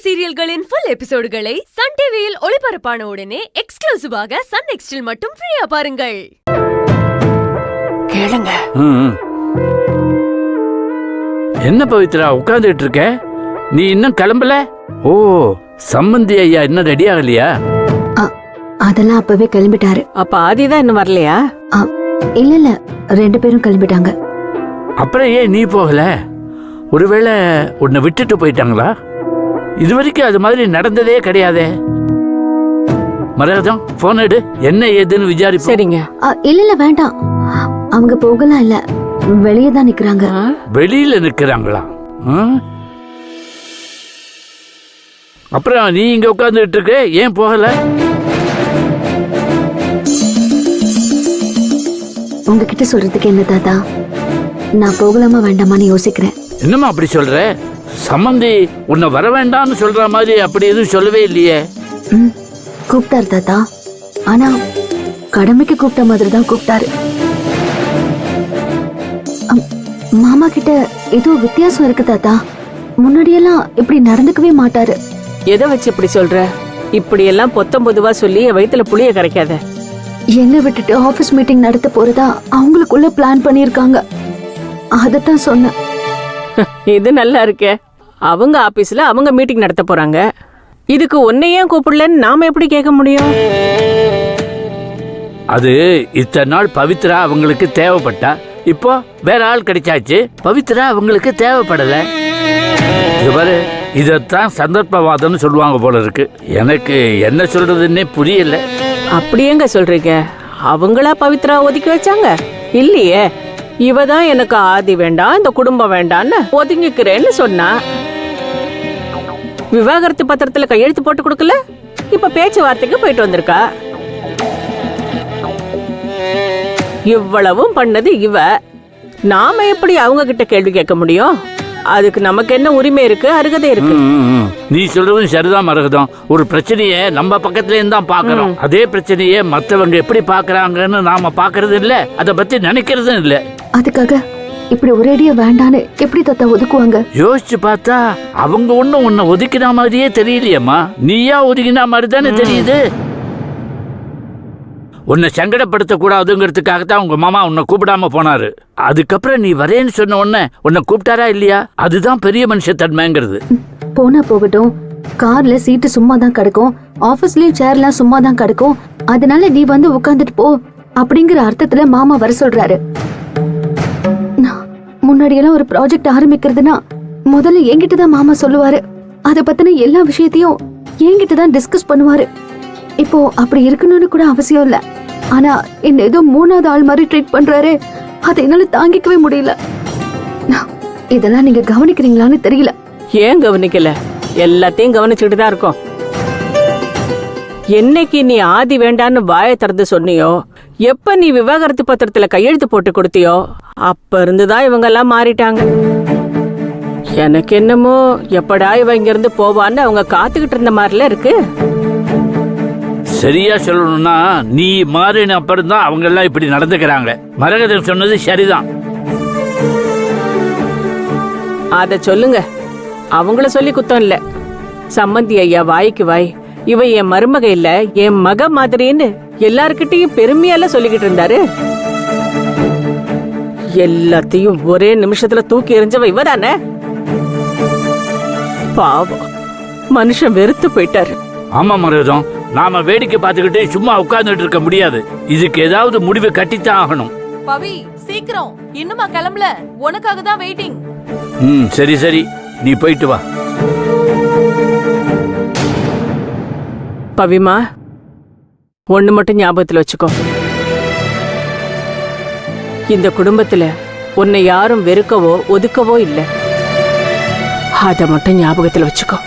சீரியல்களின் full எபிசோடுகளை Sun டிவியில் ஒளிபரப்பான உடனே எக்ஸ்க்ளூசிவாக சன் நெக்ஸ்டில் மட்டும் ஃப்ரீயா பாருங்கள். கேளுங்க. என்ன பவித்ரா உட்கார்ந்துட்டு இருக்க? நீ இன்னும் கிளம்பல? ஓ, சம்பந்தி ஐயா இன்னும் ரெடி ஆகலையா? அதெல்லாம் அப்பவே கிளம்பிட்டாரு. அப்ப ஆதிதான் இன்னும் வரலையா? இல்ல, 2 பேரும் கிளம்பிட்டாங்க. அப்புறம் ஏன் நீ போகல? ஒருவேளை உன்னை விட்டுட்டு போயிட்டாங்களா? இதுவரைக்கும் அது மாதிரி நடந்ததே கிடையாதே. மரகதம், போன் எடு, என்ன ஏதுன்னு விசாரிப்போம். சரிங்க. இல்ல வேண்டாம், அவங்க போகலாம். இல்ல, வெளியே தான் நிக்கிறாங்க. வெளியில நிக்கிறாங்களா? அப்புறம் நீ இங்க உட்கார்ந்துட்டு இருக்க, ஏன் போகல? உங்ககிட்ட சொல்றதுக்கு என்ன தாத்தா, நான் போகலாமா வேண்டாமான்னு யோசிக்கிறேன். என்னம்மா அப்படி சொல்ற? சம்பந்தி உன்னை வர வேண்டாம்னு சொல்ற மாதிரி அப்படி எதுவும் சொல்லவே இல்லையே. கூப்பிட்டாரு தாத்தா, ஆனா கடமைக்கு கூப்பிட்ட மாதிரி தான் கூப்பிட்டாரு. மாமா கிட்ட ஏதோ வித்தியாசம் இருக்கு தாத்தா. முன்னாடியெல்லாம் இப்படி நடந்துக்கவே மாட்டாரு. எதை வச்சு இப்படி சொல்ற? இப்படி எல்லாம் பொத்தம் பொதுவா சொல்லி வயித்துல புளிய கரைக்காத. என்ன விட்டுட்டு ஆபீஸ் மீட்டிங் நடத்த போறதா அவங்களுக்குள்ள பிளான் பண்ணிருக்காங்க. அதத்தான் சொன்னேன். இது நல்லா இருக்கே. அவங்க ஆபீஸ்ல அவங்க மீட்டிங் நடத்த போறாங்க. இதுக்கு உன்னையே கூப்பிடலன்னு நாம எப்படி கேட்க முடியும்? அது இத்தனை நாள் பவித்ரா அவங்களுக்கு தேவைப்பட்டா, இப்போ வேற ஆள் கிடைச்சாச்சு. பவித்ரா அவங்களுக்கு தேவைப்படல. இவரு இதத்தான் சந்தர்ப்பவாதம்னு சொல்லுவாங்க போல இருக்கு. எனக்கு என்ன சொல்றதுன்னே புரியல. அப்படியேங்க சொல்றீங்க? அவங்களா பவித்ரா ஒதுக்கி வச்சாங்க? இல்லையே, இவதான் எனக்கு ஆதி வேண்டாம், இந்த குடும்பம் வேண்டான்னு ஒதுங்கிக்கிறேன்னு சொன்னா. விவாகரத்து பத்திரத்துல கையெழுத்து போட்டு கொடுக்கல, இப்ப பேச்சுவார்த்தைக்கு போயிட்டு வந்திருக்கா. இவ்வளவும் பண்ணது இவ. நாம எப்படி அவங்க கிட்ட கேள்வி கேட்க முடியும்? அதுக்கு நமக்கு என்ன உரிமை இருக்கு, அருகதை இருக்கு? நீ சொல்றதும் சரிதான் மரகதம். ஒரு பிரச்சனைய நம்ம பக்கத்துல இருந்தான் பாக்குறோம். அதே பிரச்சனைய மத்தவங்க எப்படி பாக்குறாங்கன்னு நாம பாக்குறது இல்ல, அத பத்தி நினைக்கிறதும் இல்ல. அதுக்காக இப்படி ஒரேடியா வேண்டான்னு எப்படி தாத்தா ஒதுக்குவாங்க? யோசிச்சு பார்த்தா அவங்க ஒண்ணும் உன்னை ஒதுக்கின மாதிரியே தெரியலையம்மா. நீயா ஒதுக்கினா மாதிரி தானே தெரியுது. உன்னை சங்கடப்படுத்த கூடாதுங்கிறதுக்காகத்தான் உங்க மாமா உன்னை கூப்பிடாம போனாரு. அதுக்கப்புறம் நீ வரேன்னு சொன்ன உன்னை கூப்பிட்டாரா இல்லையா? அதுதான் பெரிய மனுஷத்தன்மைங்கிறது. போனா போகட்டும், கார்ல சீட்டு சும்மா தான் கிடக்கும், ஆபீஸ்லயும் சேர்லாம் சும்மா தான் கிடக்கும். அதனால நீ வந்து உட்கார்ந்துட்டு போ அப்படிங்கிற அர்த்தத்துல மாமா வர சொல்றாரு. முன்னாடியெல்லாம் ஒரு ப்ராஜெக்ட் ஆரம்பிக்கிறதுனா முதல்ல என்கிட்ட தான் மாமா சொல்லுவாரு. அத பத்தின எல்லா விஷயத்தையும் என்கிட்ட தான் டிஸ்கஸ் பண்ணுவாரு. இப்போ அப்படி இருக்கணும்னு கூட அவசியம் இல்ல. ஆனா என்ன ஏதோ 3வது ஆள் மாதிரி ட்ரீட் பண்றாரு. அதை என்னால தாங்கிக்கவே முடியல. இதெல்லாம் நீங்க கவனிக்கிறீங்களான்னு தெரியல. ஏன் கவனிக்கல? எல்லாத்தையும் கவனிச்சுட்டு தான் இருக்கோம். என்னைக்கு நீ ஆதி வேண்டான்னு வாயை திறந்து சொன்னியோ, எப்ப நீ விவாகரத்து பத்திரத்துல கையெழுத்து போட்டு கொடுத்தியோ, அப்ப இருந்துதான் இவங்க எல்லாம் மாறிட்டாங்க. எனக்கு என்னமோ எப்படா இவ இங்க இருந்து போவான்னு அவங்க காத்துக்கிட்டு இருந்த மாதிரில இருக்கு. சரியா சொல்லணும்னா நீ மாறின அப்புறம் தான் அவங்க எல்லாம் இப்படி நடந்துக்கிறாங்க. மரகதம் சொன்னது சரிதான். அத சொல்லுங்க. அவங்கள சொல்லி குத்தம் இல்ல. சம்பந்தி ஐயா வாய்க்கு வாய் இவ என் மருமக இல்ல, என் மக மாதிரின்னு எல்லார்கிட்டையும் பெருமையால சொல்லிக்கிட்டு இருந்தாரு. எல்லாத்தையும் ஒரே நிமிஷத்துல தூக்கி எறிஞ்சவ இவதானே. பாவம், மனுஷன் வெறுத்து போயிட்டாரு. ஆமா மரகதம், நாம வேடிக்கை பார்த்துக்கிட்டு சும்மா உட்கார்ந்துட்டு இருக்க முடியாது. இதுக்கு ஏதாவது முடிவு கட்டித்தான் ஆகணும். பவி, சீக்கிரம், இன்னுமா கிளம்பல? உனக்காக தான் வெயிட்டிங். சரி சரி, நீ போயிட்டு வா. பவிமா, ஒண்ணு மட்டும் ஞாபகத்துல வச்சுக்கோ. இந்த குடும்பத்துல உன்னை யாரும் வெறுக்கவோ ஒதுக்கவோ இல்ல. அத மட்டும் ஞாபகத்துல வச்சுக்கோ.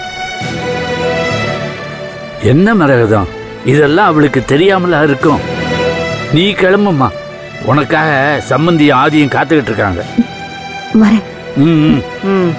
என்ன மரகதம், இதெல்லாம் அவளுக்கு தெரியாமலா இருக்கும். நீ கிளம்புமா, உனக்காக சம்பந்தி ஆதியும் காத்துக்கிட்டு இருக்காங்க. வரேன். ம்.